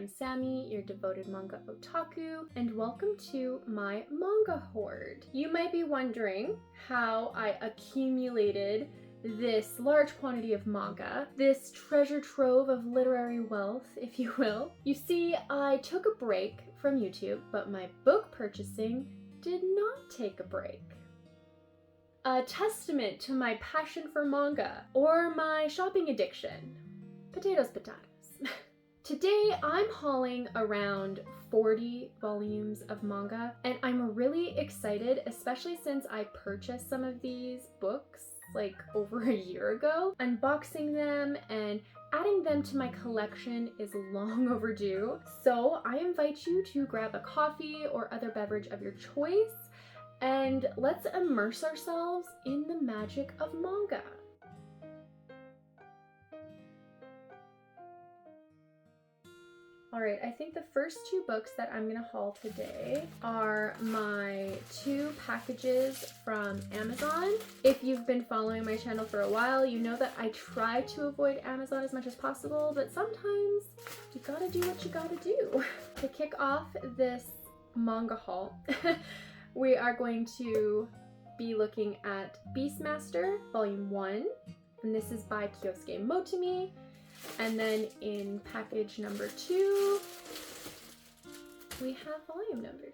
I'm Sammy, your devoted manga otaku, and welcome to My Manga Hoard. You might be wondering how I accumulated this large quantity of manga, this treasure trove of literary wealth, if you will. You see, I took a break from YouTube, but my book purchasing did not take a break. A testament to my passion for manga, or my shopping addiction. Potatoes, potatoes. Today I'm hauling around 40 volumes of manga, and I'm really excited, especially since I purchased some of these books like over a year ago. Unboxing them and adding them to my collection is long overdue, so I invite you to grab a coffee or other beverage of your choice, and let's immerse ourselves in the magic of manga. Alright, I think the first two books that I'm gonna haul today are my two packages from Amazon. If you've been following my channel for a while, you know that I try to avoid Amazon as much as possible, but sometimes you gotta do what you gotta do. To kick off this manga haul, we are going to be looking at Beastmaster Volume 1, and this is by Kyousuke Motomi. And then in package number 2, we have volume number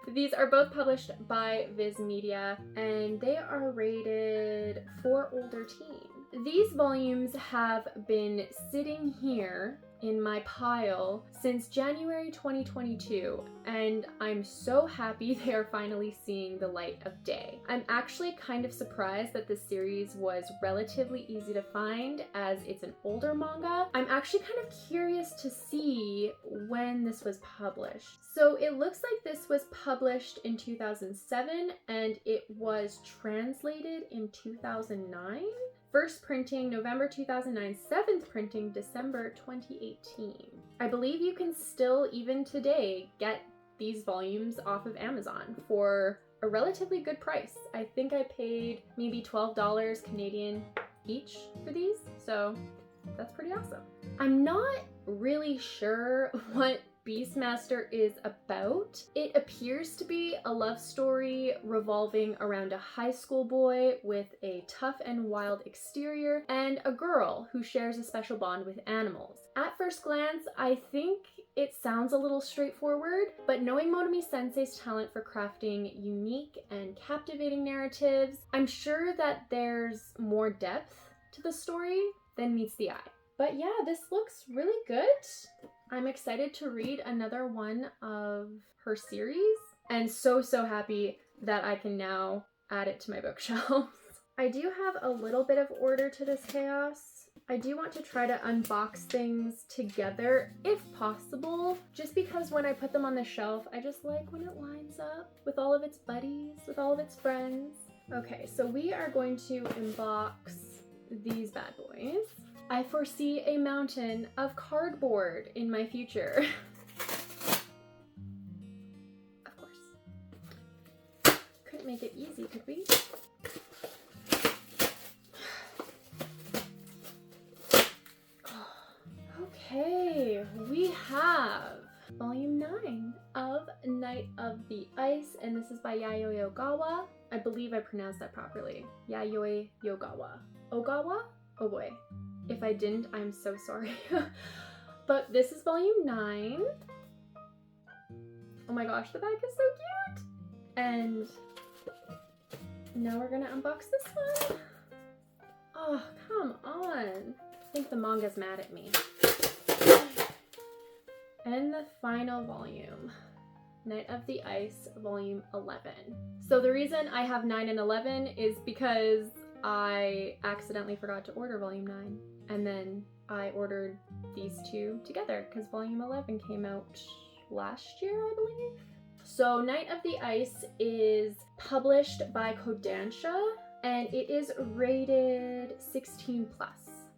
2. These are both published by Viz Media, and they are rated for older teen. These volumes have been sitting here in my pile since January 2022, and I'm so happy they are finally seeing the light of day. I'm actually kind of surprised that this series was relatively easy to find, as it's an older manga. I'm actually kind of curious to see when this was published. So it looks like this was published in 2007 and it was translated in 2009. First printing November 2009, 7th printing December 2018. I believe you can still, even today, get these volumes off of Amazon for a relatively good price. I think I paid maybe $12 Canadian each for these, so that's pretty awesome. I'm not really sure what Beastmaster is about. It appears to be a love story revolving around a high school boy with a tough and wild exterior and a girl who shares a special bond with animals. At first glance, I think it sounds a little straightforward, but knowing Motomi Sensei's talent for crafting unique and captivating narratives, I'm sure that there's more depth to the story than meets the eye. But yeah, this looks really good. I'm excited to read another one of her series, and so happy that I can now add it to my bookshelves. I do have a little bit of order to this chaos. I do want to try to unbox things together if possible, just because when I put them on the shelf, I just like when it lines up with all of its buddies, with all of its friends. Okay, so we are going to unbox these bad boys. I foresee a mountain of cardboard in my future. Of course. Couldn't make it easy, could we? Okay, we have Volume 9 of Night of the Ice, and this is by Yayoi Ogawa. I believe I pronounced that properly. Yayoi Ogawa. Ogawa? Oh boy. If I didn't, I'm so sorry. But this is volume 9. Oh my gosh, the back is so cute! And now we're gonna unbox this one. Oh, come on. I think the manga's mad at me. And the final volume, Night of the Ice, volume 11. So the reason I have 9 and 11 is because I accidentally forgot to order volume 9. And then I ordered these two together because volume 11 came out last year, I believe. So Night of the Ice is published by Kodansha and it is rated 16+.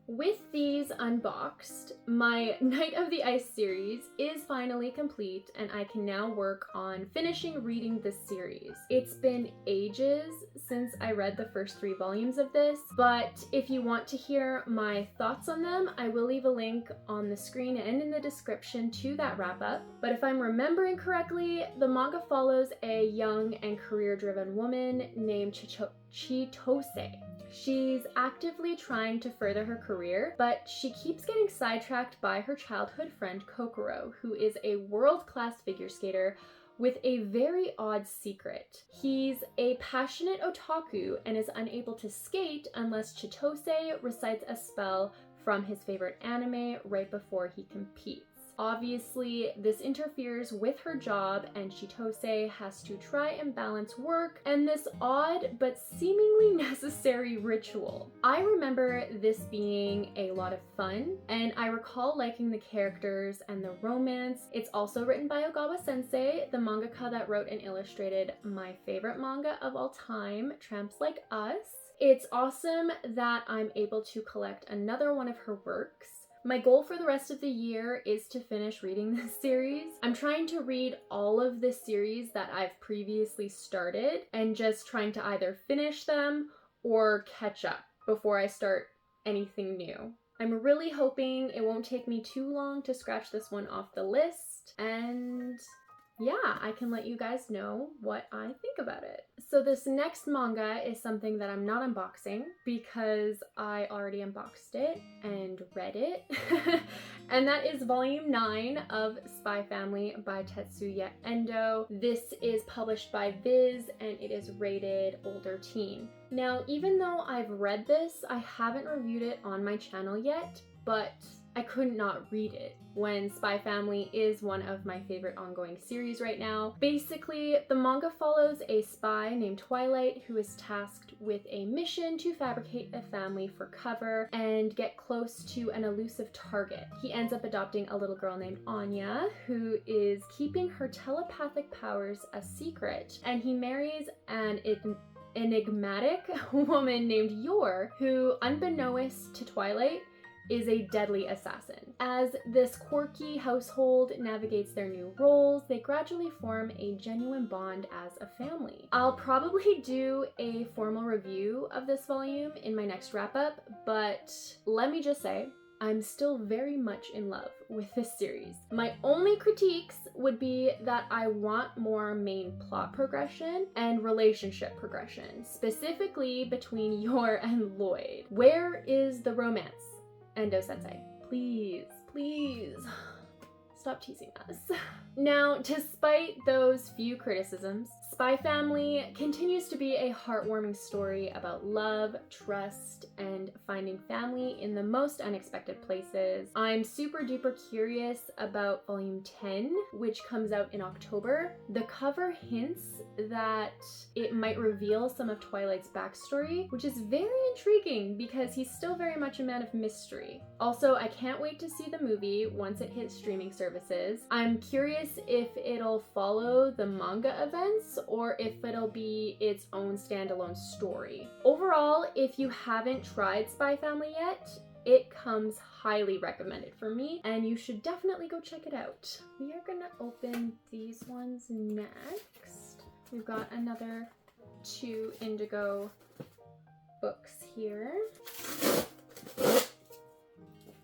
With these unboxed, my Night of the Ice series is finally complete and I can now work on finishing reading this series. It's been ages since I read the first 3 volumes of this, but if you want to hear my thoughts on them, I will leave a link on the screen and in the description to that wrap up. But if I'm remembering correctly, the manga follows a young and career-driven woman named Chitose. She's actively trying to further her career, but she keeps getting sidetracked by her childhood friend Kokoro, who is a world-class figure skater with a very odd secret. He's a passionate otaku and is unable to skate unless Chitose recites a spell from his favorite anime right before he competes. Obviously, this interferes with her job and Chitose has to try and balance work and this odd but seemingly necessary ritual. I remember this being a lot of fun and I recall liking the characters and the romance. It's also written by Ogawa sensei, the mangaka that wrote and illustrated my favorite manga of all time, Tramps Like Us. It's awesome that I'm able to collect another one of her works. My goal for the rest of the year is to finish reading this series. I'm trying to read all of the series that I've previously started and just trying to either finish them or catch up before I start anything new. I'm really hoping it won't take me too long to scratch this one off the list, and yeah, I can let you guys know what I think about it. So this next manga is something that I'm not unboxing because I already unboxed it and read it. And that is volume 9 of Spy Family by Tatsuya Endo. This is published by Viz and it is rated older teen. Now, even though I've read this, I haven't reviewed it on my channel yet, but I could not read it when Spy Family is one of my favorite ongoing series right now. Basically, the manga follows a spy named Twilight who is tasked with a mission to fabricate a family for cover and get close to an elusive target. He ends up adopting a little girl named Anya who is keeping her telepathic powers a secret, and he marries an enigmatic woman named Yor who, unbeknownst to Twilight, is a deadly assassin. As this quirky household navigates their new roles, they gradually form a genuine bond as a family. I'll probably do a formal review of this volume in my next wrap-up, but let me just say, I'm still very much in love with this series. My only critiques would be that I want more main plot progression and relationship progression, specifically between Yor and Lloyd. Where is the romance? Endo-sensei, please, please, stop teasing us. Now, despite those few criticisms, Spy Family continues to be a heartwarming story about love, trust, and finding family in the most unexpected places. I'm super duper curious about volume 10, which comes out in October. The cover hints that it might reveal some of Twilight's backstory, which is very intriguing because he's still very much a man of mystery. Also, I can't wait to see the movie once it hits streaming services. I'm curious if it'll follow the manga events or if it'll be its own standalone story. Overall, if you haven't tried Spy Family yet, it comes highly recommended for me and you should definitely go check it out. We are gonna open these ones next. We've got another 2 indigo books here.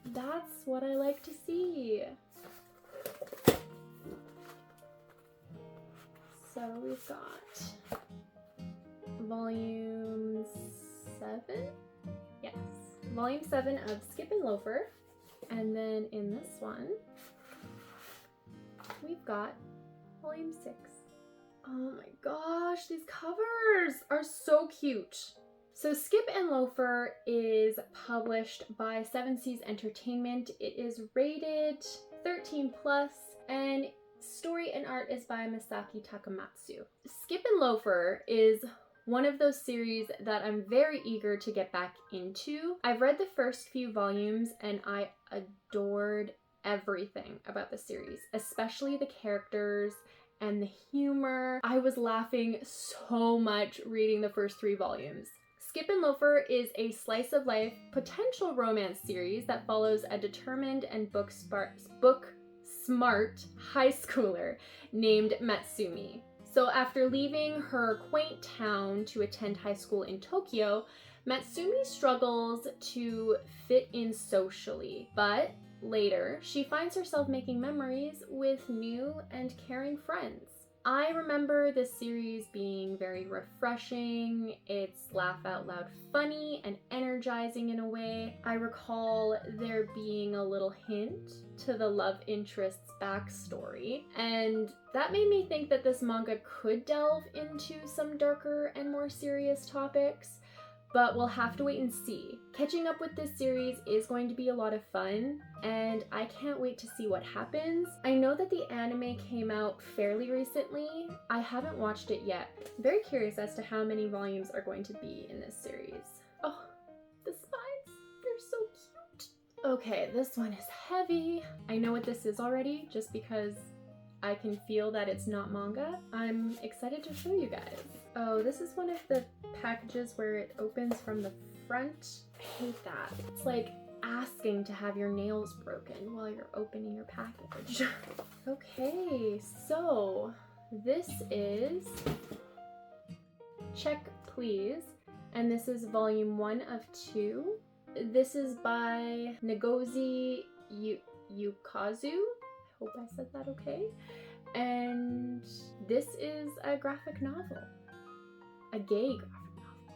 That's what I like to see. So we've got volume 7? Yes. Volume 7 of Skip and Loafer. And then in this one, we've got volume 6. Oh my gosh, these covers are so cute. So Skip and Loafer is published by 7 Seas Entertainment. It is rated 13+, and story and art is by Misaki Takamatsu. Skip and Loafer is one of those series that I'm very eager to get back into. I've read the first few volumes and I adored everything about the series, especially the characters and the humor. I was laughing so much reading the first 3 volumes. Skip and Loafer is a slice of life potential romance series that follows a determined and book smart high schooler named Matsumi. So after leaving her quaint town to attend high school in Tokyo, Matsumi struggles to fit in socially, but later she finds herself making memories with new and caring friends. I remember this series being very refreshing. It's laugh out loud funny and energizing in a way. I recall there being a little hint to the love interest's backstory, and that made me think that this manga could delve into some darker and more serious topics. But we'll have to wait and see. Catching up with this series is going to be a lot of fun, and I can't wait to see what happens. I know that the anime came out fairly recently. I haven't watched it yet. I'm very curious as to how many volumes are going to be in this series. Oh, the spines, they're so cute. Okay, this one is heavy. I know what this is already, just because I can feel that it's not manga. I'm excited to show you guys. Oh, this is one of the packages where it opens from the front. I hate that. It's like asking to have your nails broken while you're opening your package. Okay, so this is Check Please, and this is volume 1 of 2. This is by Ngozi Ukazu. Hope I said that okay. And this is a graphic novel. A gay graphic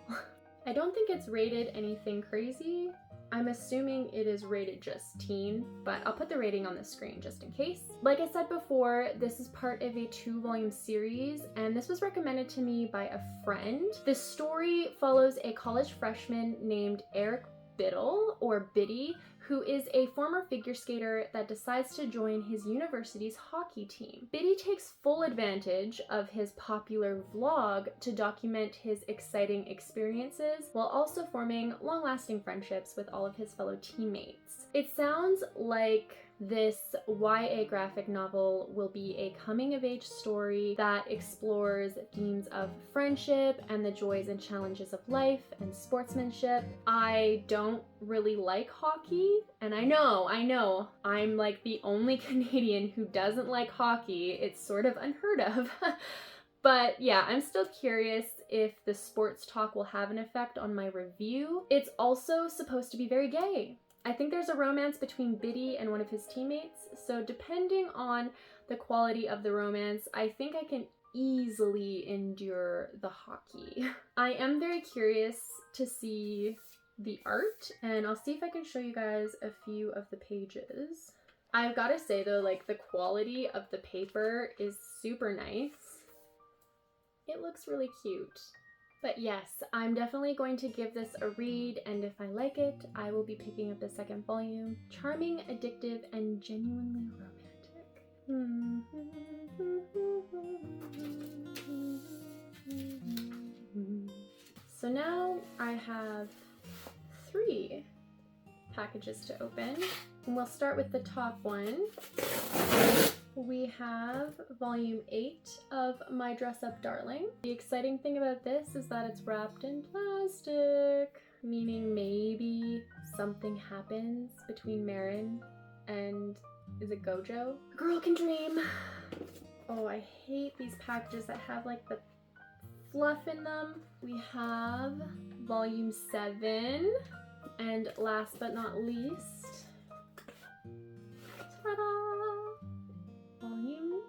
novel. I don't think it's rated anything crazy. I'm assuming it is rated just teen, but I'll put the rating on the screen just in case. Like I said before, this is part of a 2-volume series, and this was recommended to me by a friend. The story follows a college freshman named Eric Biddle, or Biddy, who is a former figure skater that decides to join his university's hockey team. Biddy takes full advantage of his popular vlog to document his exciting experiences while also forming long-lasting friendships with all of his fellow teammates. It sounds like this YA graphic novel will be a coming-of-age story that explores themes of friendship and the joys and challenges of life and sportsmanship. I don't really like hockey, and I know, I'm like the only Canadian who doesn't like hockey. It's sort of unheard of. But yeah, I'm still curious if the sports talk will have an effect on my review. It's also supposed to be very gay. I think there's a romance between Biddy and one of his teammates, so depending on the quality of the romance, I think I can easily endure the hockey. I am very curious to see the art, and I'll see if I can show you guys a few of the pages. I've got to say though, like, the quality of the paper is super nice. It looks really cute. But yes, I'm definitely going to give this a read, and if I like it, I will be picking up the 2nd volume. Charming, addictive, and genuinely romantic. So now I have 3 packages to open, and we'll start with the top one. We have volume 8 of My Dress Up Darling. The exciting thing about this is that it's wrapped in plastic, meaning maybe something happens between Marin and, is it Gojo? A girl can dream. Oh, I hate these packages that have like the fluff in them. We have volume 7, and last but not least, ta-da! Volume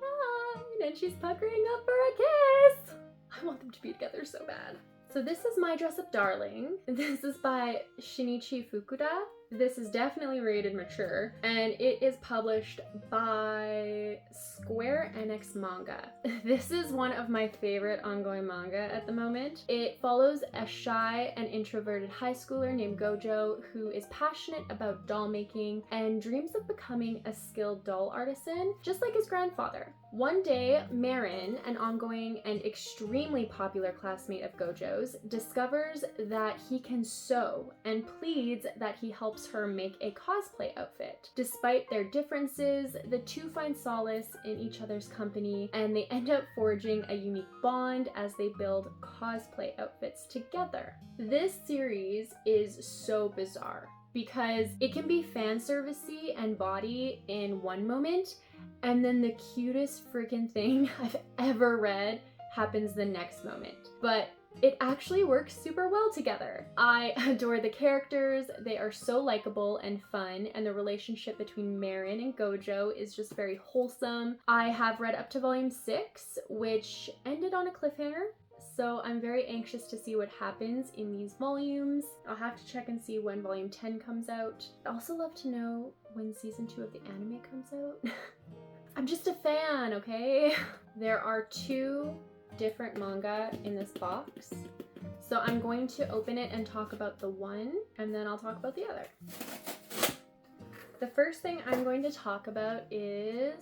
9, and she's puckering up for a kiss! I want them to be together so bad. So this is My Dress Up Darling. This is by Shinichi Fukuda. This is definitely rated mature, and it is published by Square Enix Manga. This is one of my favorite ongoing manga at the moment. It follows a shy and introverted high schooler named Gojo who is passionate about doll making and dreams of becoming a skilled doll artisan, just like his grandfather. One day, Marin, an ongoing and extremely popular classmate of Gojo's, discovers that he can sew and pleads that he helps her make a cosplay outfit. Despite their differences, the two find solace in each other's company, and they end up forging a unique bond as they build cosplay outfits together. This series is so bizarre because it can be fan servicey and body in one moment, and then the cutest freaking thing I've ever read happens the next moment. But it actually works super well together. I adore the characters. They are so likable and fun, and the relationship between Marin and Gojo is just very wholesome. I have read up to volume 6, which ended on a cliffhanger, so I'm very anxious to see what happens in these volumes. I'll have to check and see when volume 10 comes out. I'd also love to know when season 2 of the anime comes out. I'm just a fan, okay? There are 2 different manga in this box, so I'm going to open it and talk about the one, and then I'll talk about the other. The first thing I'm going to talk about is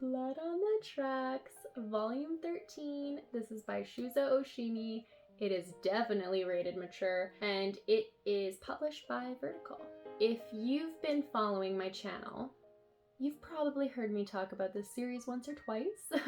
Blood on the Tracks, volume 13. This is by Shuzo Oshimi. It is definitely rated mature, and it is published by Vertical. If you've been following my channel, you've probably heard me talk about this series once or twice.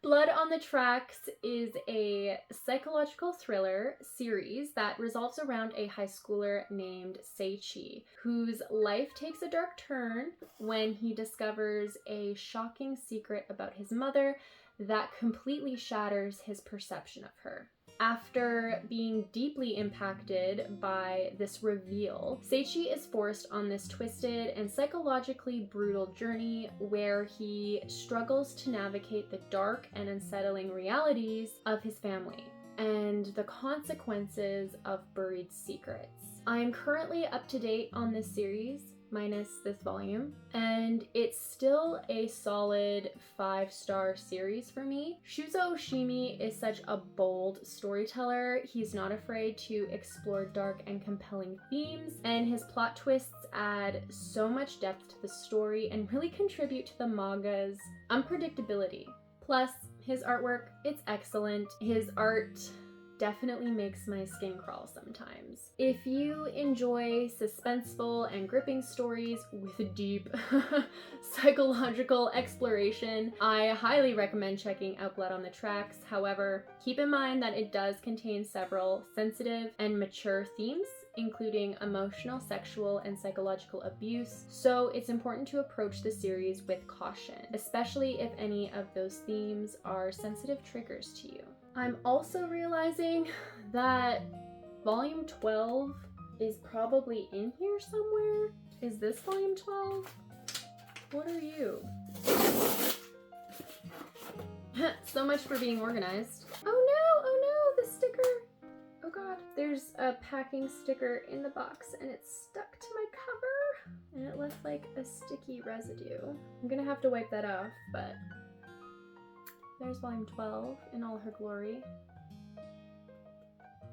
Blood on the Tracks is a psychological thriller series that revolves around a high schooler named Seichi, whose life takes a dark turn when he discovers a shocking secret about his mother that completely shatters his perception of her. After being deeply impacted by this reveal, Seichi is forced on this twisted and psychologically brutal journey where he struggles to navigate the dark and unsettling realities of his family and the consequences of buried secrets. I am currently up to date on this series, minus this volume, and it's still a solid 5-star series for me. Shuzo Oshimi is such a bold storyteller. He's not afraid to explore dark and compelling themes, and his plot twists add so much depth to the story and really contribute to the manga's unpredictability. Plus, his artwork, it's excellent. His art definitely makes my skin crawl sometimes. If you enjoy suspenseful and gripping stories with deep psychological exploration, I highly recommend checking out Blood on the Tracks. However, keep in mind that it does contain several sensitive and mature themes, including emotional, sexual, and psychological abuse, so it's important to approach the series with caution, especially if any of those themes are sensitive triggers to you. I'm also realizing that volume 12 is probably in here somewhere. Is this volume 12? What are you? So much for being organized. Oh no, the sticker. Oh god. There's a packing sticker in the box and it's stuck to my cover and it left like a sticky residue. I'm gonna have to wipe that off, but there's volume 12 in all her glory.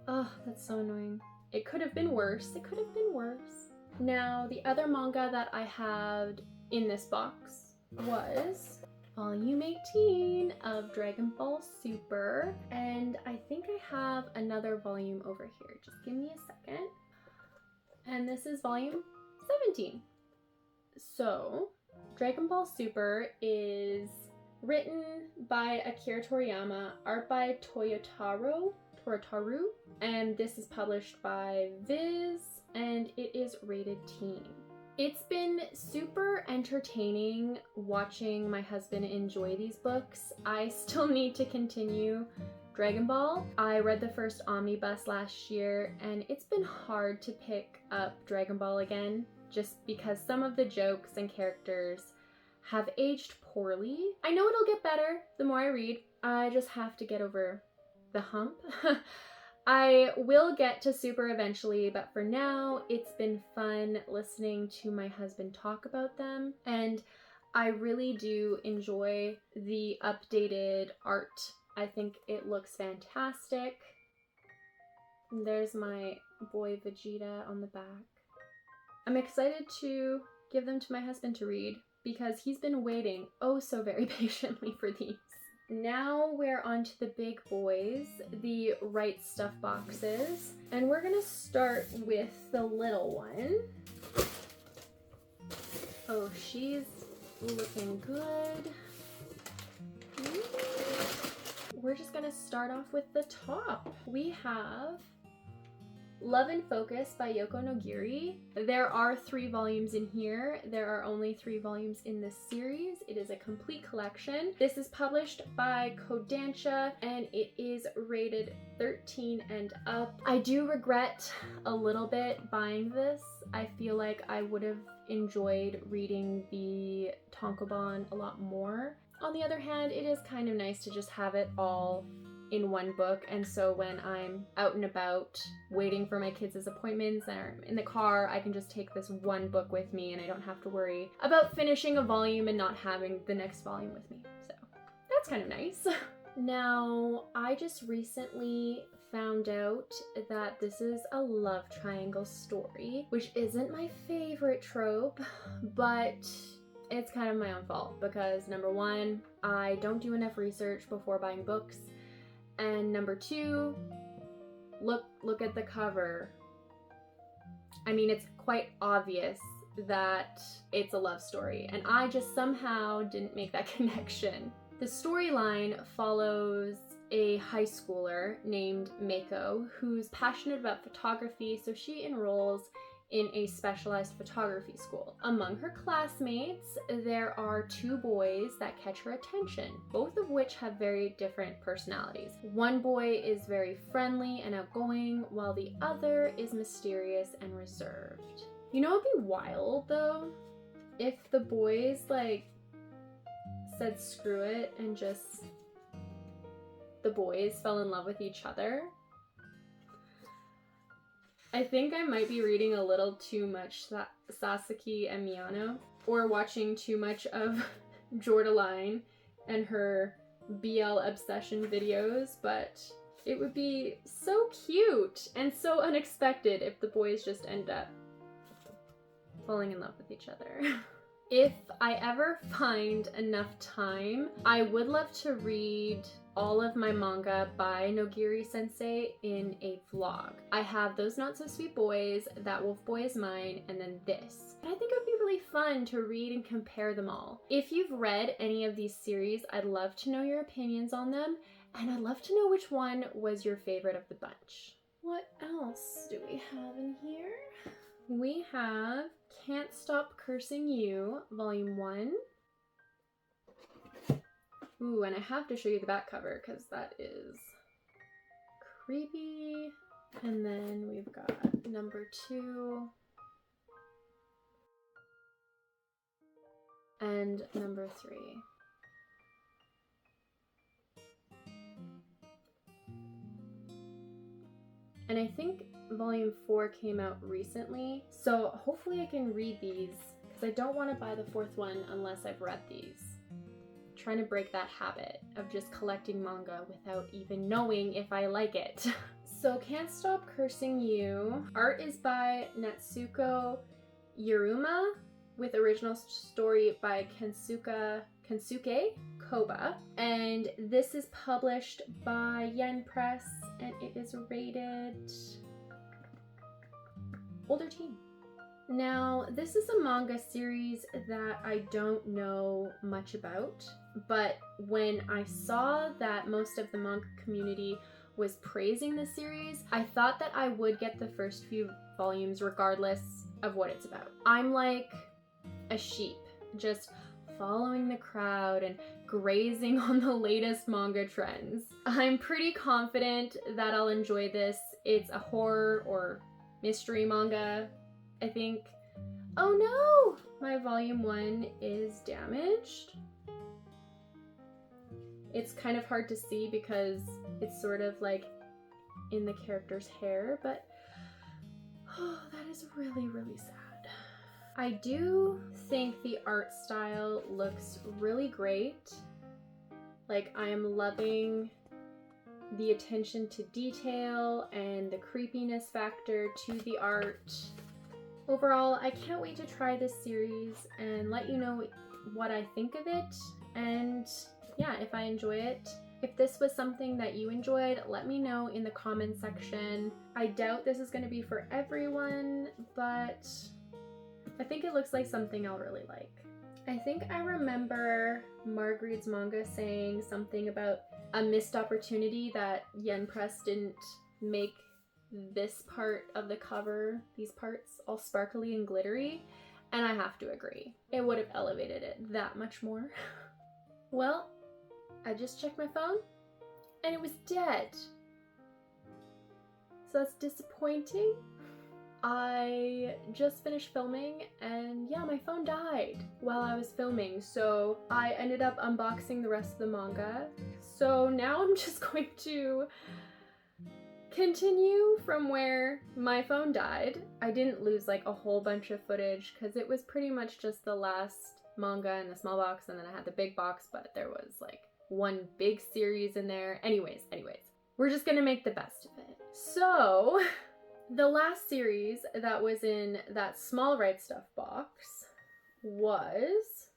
Oh, that's so annoying. It could have been worse. It could have been worse. Now, the other manga that I had in this box was volume 18 of Dragon Ball Super, and I think I have another volume over here. Just give me a second. And this is volume 17. So, Dragon Ball Super is written by Akira Toriyama, art by Toyotarou, and this is published by Viz, and it is rated teen. It's been super entertaining watching my husband enjoy these books. I still need to continue Dragon Ball. I read the first Omnibus last year, and it's been hard to pick up Dragon Ball again, just because some of the jokes and characters have aged poorly. I know it'll get better the more I read. I just have to get over the hump. I will get to Super eventually, but for now, it's been fun listening to my husband talk about them, and I really do enjoy the updated art. I think it looks fantastic. And there's my boy Vegeta on the back. I'm excited to give them to my husband to read, because he's been waiting oh so very patiently for these. Now we're on to the big boys, the Right Stuff boxes, and we're gonna start with the little one. Oh, she's looking good. We're just gonna start off with the top. We have Love and Focus by Yoko Nogiri. There are 3 volumes in here. There are only 3 volumes in this series. It is a complete collection. This is published by Kodansha and it is rated 13 and up. I do regret a little bit buying this. I feel like I would have enjoyed reading the tankobon a lot more. On the other hand, it is kind of nice to just have it all in one book, and so when I'm out and about waiting for my kids' appointments or in the car, I can just take this one book with me and I don't have to worry about finishing a volume and not having the next volume with me. So that's kind of nice. Now, I just recently found out that this is a love triangle story, which isn't my favorite trope, but it's kind of my own fault because number 1, I don't do enough research before buying books. And number 2, look at the cover. I mean, it's quite obvious that it's a love story, and I just somehow didn't make that connection. The storyline follows a high schooler named Meiko who's passionate about photography, so she enrolls in a specialized photography school. Among her classmates, there are 2 boys that catch her attention, both of which have very different personalities. One boy is very friendly and outgoing, while the other is mysterious and reserved. You know, it'd be wild though, if the boys like said screw it and just the boys fell in love with each other. I think I might be reading a little too much Sasaki and Miyano, or watching too much of Jordaline and her BL obsession videos, but it would be so cute and so unexpected if the boys just end up falling in love with each other. If I ever find enough time, I would love to read all of my manga by Nogiri sensei in a vlog. I have Those Not So Sweet Boys, That Wolf Boy Is Mine, and then this. But I think it would be really fun to read and compare them all. If you've read any of these series, I'd love to know your opinions on them, and I'd love to know which one was your favorite of the bunch. What else do we have in here? We have Can't Stop Cursing You, Volume 1. Ooh, and I have to show you the back cover because that is creepy. And then we've got number 2 and number 3. And I think volume 4 came out recently, so hopefully I can read these because I don't want to buy the 4th one unless I've read these. Trying to break that habit of just collecting manga without even knowing if I like it. So Can't Stop Cursing You. Art is by Natsuko Uruma with original story by Kensuke Koba. And this is published by Yen Press and it is rated older teen. Now, this is a manga series that I don't know much about, but when I saw that most of the manga community was praising the series, I thought that I would get the first few volumes regardless of what it's about. I'm like a sheep, just following the crowd and grazing on the latest manga trends. I'm pretty confident that I'll enjoy this. It's a horror or mystery manga, I think. Oh no! My volume 1 is damaged. It's kind of hard to see because it's sort of like in the character's hair, but oh, that is really, really sad. I do think the art style looks really great. Like, I am loving the attention to detail and the creepiness factor to the art. Overall, I can't wait to try this series and let you know what I think of it, and yeah, if I enjoy it. If this was something that you enjoyed, let me know in the comment section. I doubt this is going to be for everyone, but I think it looks like something I'll really like. I think I remember Marguerite's manga saying something about a missed opportunity that Yen Press didn't make this part of the cover, these parts, all sparkly and glittery, and I have to agree. It would have elevated it that much more. Well, I just checked my phone, and it was dead. So that's disappointing. I just finished filming, and yeah, my phone died while I was filming, so I ended up unboxing the rest of the manga. So now I'm just going to continue from where my phone died. I didn't lose like a whole bunch of footage because it was pretty much just the last manga in the small box, and then I had the big box, but there was like one big series in there. Anyways, we're just gonna make the best of it. So the last series that was in that small Right Stuff box was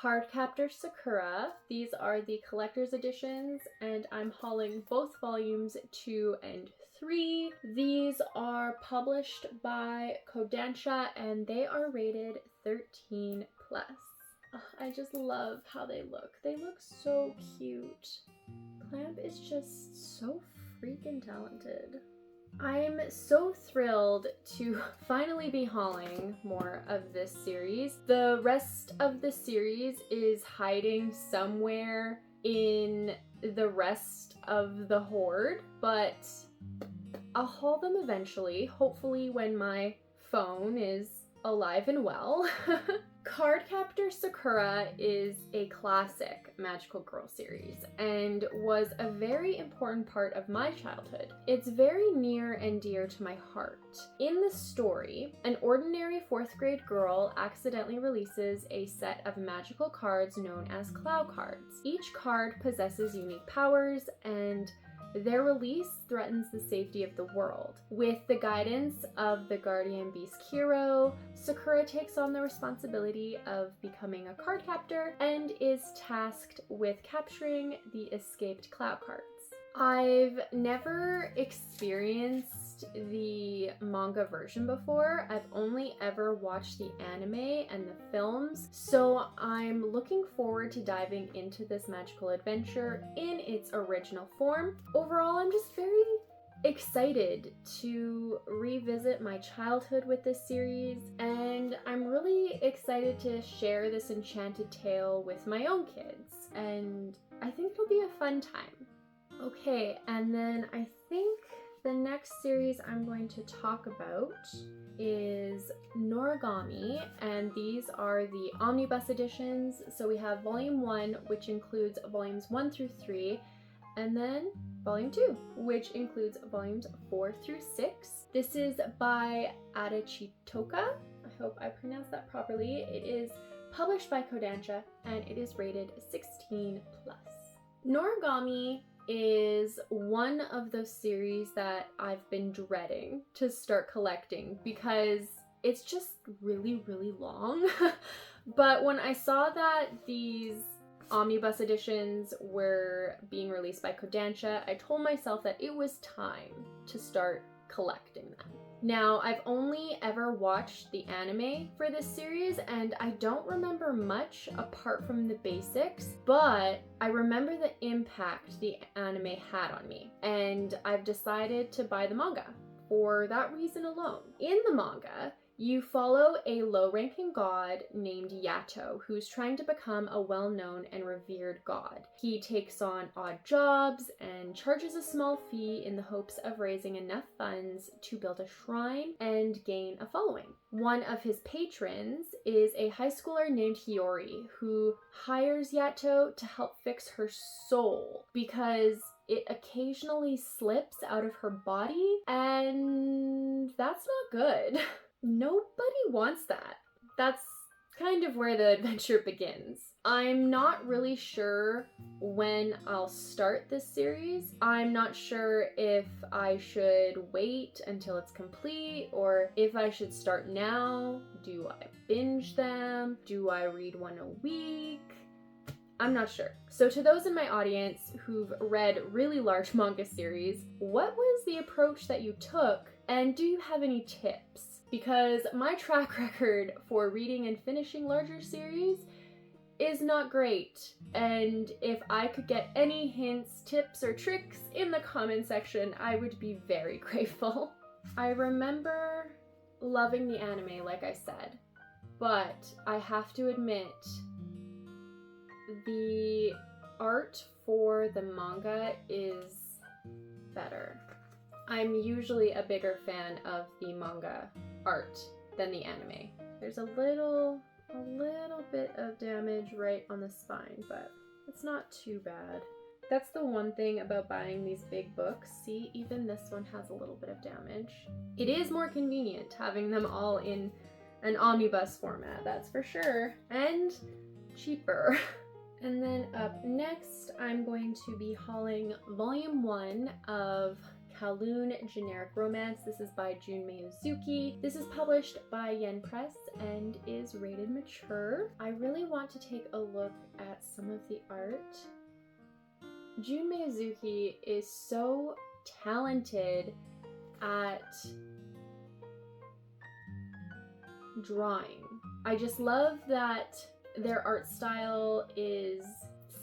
Cardcaptor Sakura. These are the collector's editions, and I'm hauling both volumes 2 and 3. These are published by Kodansha, and they are rated 13+. I just love how they look. They look so cute. Clamp is just so freaking talented. I'm so thrilled to finally be hauling more of this series. The rest of the series is hiding somewhere in the rest of the hoard, but I'll haul them eventually, hopefully when my phone is alive and well. Cardcaptor Sakura is a classic magical girl series and was a very important part of my childhood. It's very near and dear to my heart. In the story, an ordinary 4th grade girl accidentally releases a set of magical cards known as Cloud cards. Each card possesses unique powers, and their release threatens the safety of the world. With the guidance of the guardian beast Kiro, Sakura takes on the responsibility of becoming a card captor and is tasked with capturing the escaped cloud cards. I've never experienced the manga version before. I've only ever watched the anime and the films, so I'm looking forward to diving into this magical adventure in its original form. Overall, I'm just very excited to revisit my childhood with this series, and I'm really excited to share this enchanted tale with my own kids, and I think it'll be a fun time. Okay, and then I think the next series I'm going to talk about is Noragami, and these are the Omnibus editions. So we have volume 1, which includes volumes 1 through 3, and then volume 2, which includes volumes 4 through 6. This is by Adachitoka. I hope I pronounced that properly. It is published by Kodansha, and it is rated 16+. Noragami is one of those series that I've been dreading to start collecting because it's just really, really long. But when I saw that these omnibus editions were being released by Kodansha, I told myself that it was time to start collecting them. Now, I've only ever watched the anime for this series, and I don't remember much apart from the basics, but I remember the impact the anime had on me, and I've decided to buy the manga for that reason alone. In the manga, you follow a low-ranking god named Yato, who's trying to become a well-known and revered god. He takes on odd jobs and charges a small fee in the hopes of raising enough funds to build a shrine and gain a following. One of his patrons is a high schooler named Hiyori, who hires Yato to help fix her soul because it occasionally slips out of her body, and that's not good. Nobody wants that. That's kind of where the adventure begins. I'm not really sure when I'll start this series. I'm not sure if I should wait until it's complete or if I should start now. Do I binge them? Do I read one a week? I'm not sure. So to those in my audience who've read really large manga series, what was the approach that you took, and do you have any tips? Because my track record for reading and finishing larger series is not great. And if I could get any hints, tips, or tricks in the comment section, I would be very grateful. I remember loving the anime, like I said, but I have to admit, the art for the manga is better. I'm usually a bigger fan of the manga art than the anime. There's a little bit of damage right on the spine, but it's not too bad. That's the one thing about buying these big books. See, even this one has a little bit of damage. It is more convenient having them all in an omnibus format, that's for sure, and cheaper. And then up next, I'm going to be hauling volume 1 of Kowloon Generic Romance. This is by Jun Meizuki. This is published by Yen Press and is rated mature. I really want to take a look at some of the art. Jun Meizuki is so talented at drawing. I just love that their art style is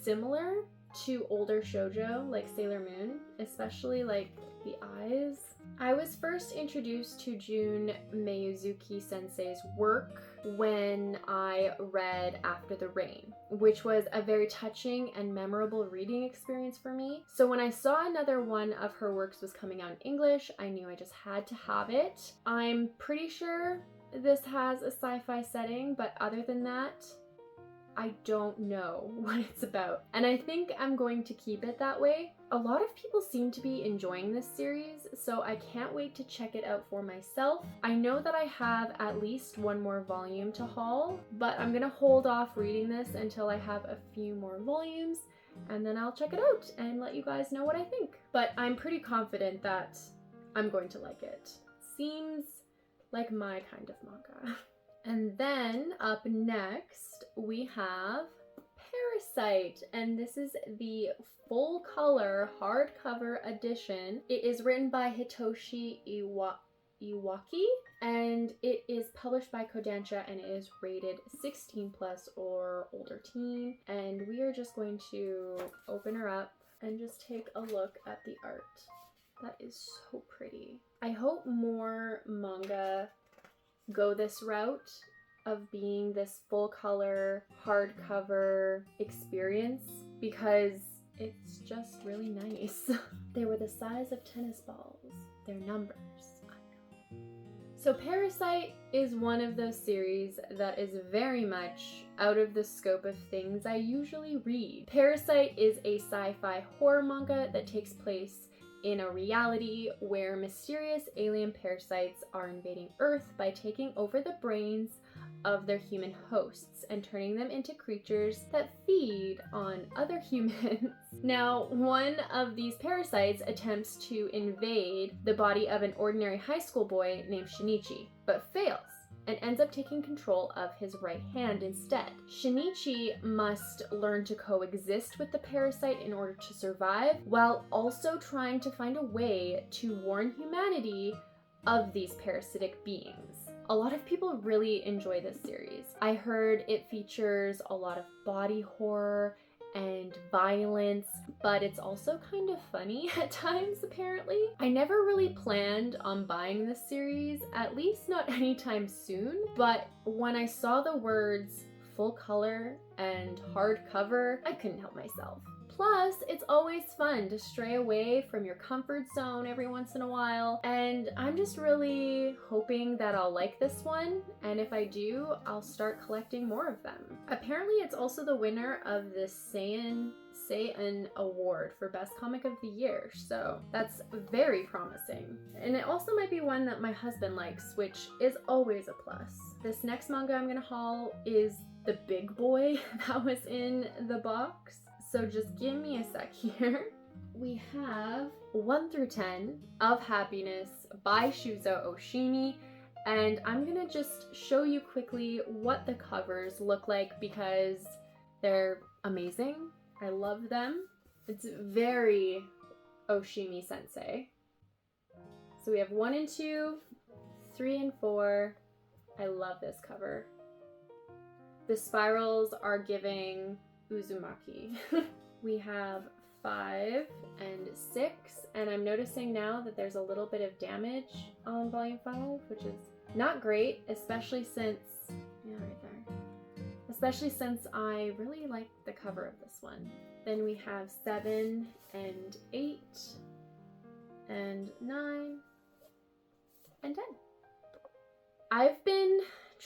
similar to older shoujo like Sailor Moon, especially like the eyes. I was first introduced to Jun Meizuki sensei's work when I read After the Rain, which was a very touching and memorable reading experience for me. So when I saw another one of her works was coming out in English, I knew I just had to have it. I'm pretty sure this has a sci-fi setting, but other than that, I don't know what it's about, and I think I'm going to keep it that way. A lot of people seem to be enjoying this series, so I can't wait to check it out for myself. I know that I have at least one more volume to haul, but I'm gonna hold off reading this until I have a few more volumes, and then I'll check it out and let you guys know what I think. But I'm pretty confident that I'm going to like it. Seems like my kind of manga. And then up next we have Parasite, and this is the full color hardcover edition. It is written by Hitoshi Iwaki and it is published by Kodansha and it is rated 16 plus or older teen. And we are just going to open her up and just take a look at the art. That is so pretty. I hope more manga go this route of being this full color hardcover experience because it's just really nice. They were the size of tennis balls. Their numbers. So Parasite is one of those series that is very much out of the scope of things I usually read. Parasite is a sci-fi horror manga that takes place in a reality where mysterious alien parasites are invading Earth by taking over the brains of their human hosts and turning them into creatures that feed on other humans. Now, one of these parasites attempts to invade the body of an ordinary high school boy named Shinichi, but fails and ends up taking control of his right hand instead. Shinichi must learn to coexist with the parasite in order to survive, while also trying to find a way to warn humanity of these parasitic beings. A lot of people really enjoy this series. I heard it features a lot of body horror and violence, but it's also kind of funny at times, apparently. I never really planned on buying this series, at least not anytime soon, but when I saw the words full color and hardcover, I couldn't help myself. Plus, it's always fun to stray away from your comfort zone every once in a while, and I'm just really hoping that I'll like this one, and if I do, I'll start collecting more of them. Apparently, it's also the winner of the Seiun Award for Best Comic of the Year, so that's very promising. And it also might be one that my husband likes, which is always a plus. This next manga I'm gonna haul is the big boy that was in the box. So just give me a sec here. We have 1 through 10 of Happiness by Shuzo Oshimi, and I'm gonna just show you quickly what the covers look like because they're amazing. I love them. It's very Oshimi sensei. So we have 1 and 2, 3 and 4. I love this cover. The spirals are giving Uzumaki. We have 5 and 6, and I'm noticing now that there's a little bit of damage on volume 5, which is not great, especially since, yeah, right there. Especially since I really like the cover of this one. Then we have 7 and 8 and 9 and 10. I've been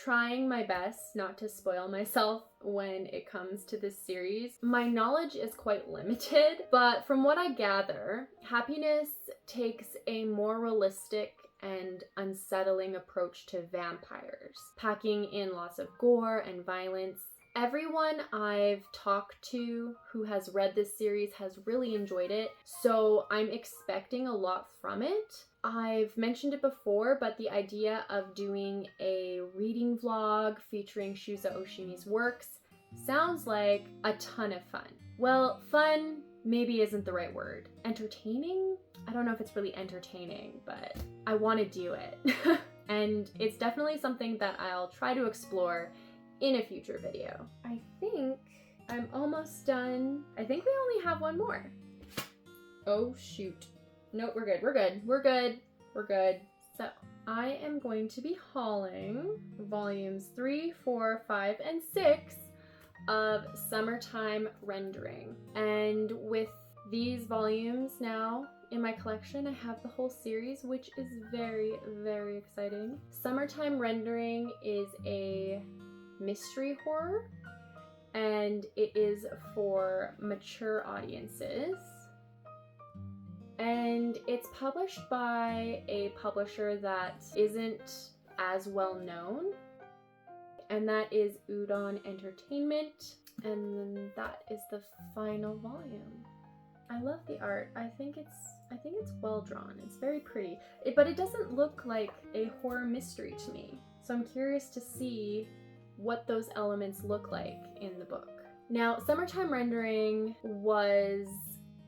trying my best not to spoil myself when it comes to this series. My knowledge is quite limited, but from what I gather, Happiness takes a more realistic and unsettling approach to vampires, packing in lots of gore and violence. Everyone I've talked to who has read this series has really enjoyed it, so I'm expecting a lot from it. I've mentioned it before, but the idea of doing a reading vlog featuring Shuzo Oshimi's works sounds like a ton of fun. Well, fun maybe isn't the right word. Entertaining? I don't know if it's really entertaining, but I want to do it. And it's definitely something that I'll try to explore in a future video. I think I'm almost done. I think we only have one more. Oh shoot. Nope, we're good, we're good, we're good, we're good. So I am going to be hauling volumes 3, 4, 5, and 6 of Summertime Rendering. And with these volumes now in my collection, I have the whole series, which is very, very exciting. Summertime Rendering is a mystery horror, and it is for mature audiences. And it's published by a publisher that isn't as well known, and that is Udon Entertainment. And then that is the final volume. I love the art. I think it's well drawn. It's very pretty, but it doesn't look like a horror mystery to me. So I'm curious to see what those elements look like in the book. Now, Summertime Rendering was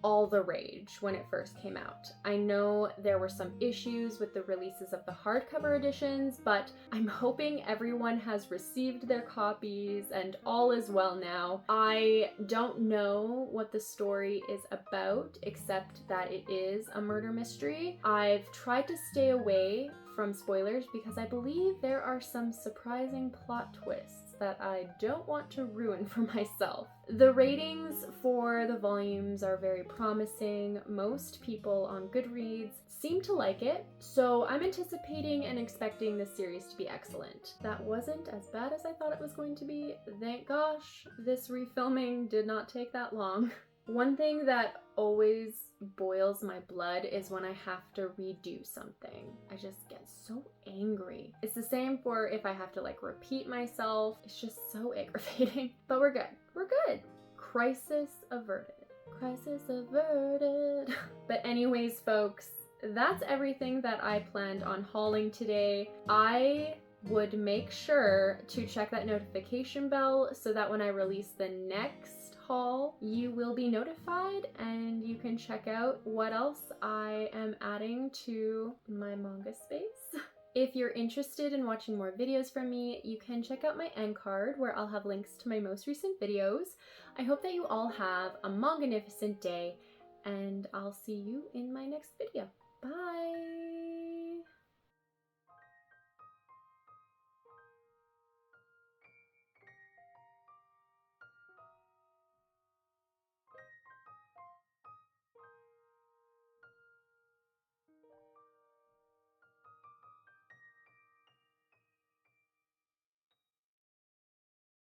all the rage when it first came out. I know there were some issues with the releases of the hardcover editions, but I'm hoping everyone has received their copies and all is well now. I don't know what the story is about, except that it is a murder mystery. I've tried to stay away from spoilers because I believe there are some surprising plot twists that I don't want to ruin for myself. The ratings for the volumes are very promising. Most people on Goodreads seem to like it, so I'm anticipating and expecting this series to be excellent. That wasn't as bad as I thought it was going to be. Thank gosh, this refilming did not take that long. One thing that always boils my blood is when I have to redo something. I just get so angry. It's the same for if I have to like repeat myself. It's just so aggravating. But we're good. We're good. Crisis averted. Crisis averted. But anyways, folks, that's everything that I planned on hauling today. I would make sure to check that notification bell so that when I release the next haul, you will be notified and you can check out what else I am adding to my manga space. If you're interested in watching more videos from me, you can check out my end card where I'll have links to my most recent videos. I hope that you all have a manga-nificent day, and I'll see you in my next video. Bye!